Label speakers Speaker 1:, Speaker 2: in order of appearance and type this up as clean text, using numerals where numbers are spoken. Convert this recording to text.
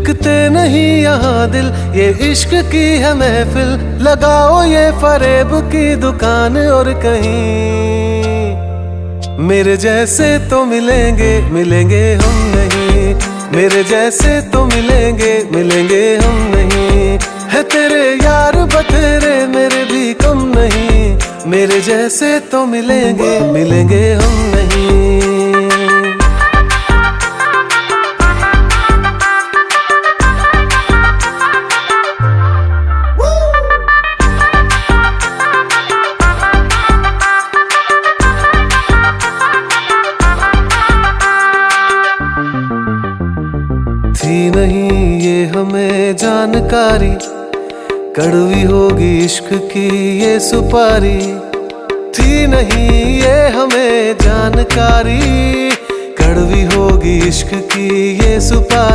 Speaker 1: बिकते नहीं यहाँ दिल, ये इश्क की है महफिल। लगाओ ये फरेब की दुकान और कहीं मेरे जैसे तो मिलेंगे, मिलेंगे हम नहीं। मेरे जैसे तो मिलेंगे, मिलेंगे हम नहीं। है तेरे यार बतेरे, मेरे भी कम नहीं। मेरे जैसे तो मिलेंगे, मिलेंगे हम नहीं। थी नहीं ये हमें जानकारी, कड़वी होगी इश्क की ये सुपारी। थी नहीं ये हमें जानकारी, कड़वी होगी इश्क की ये सुपारी।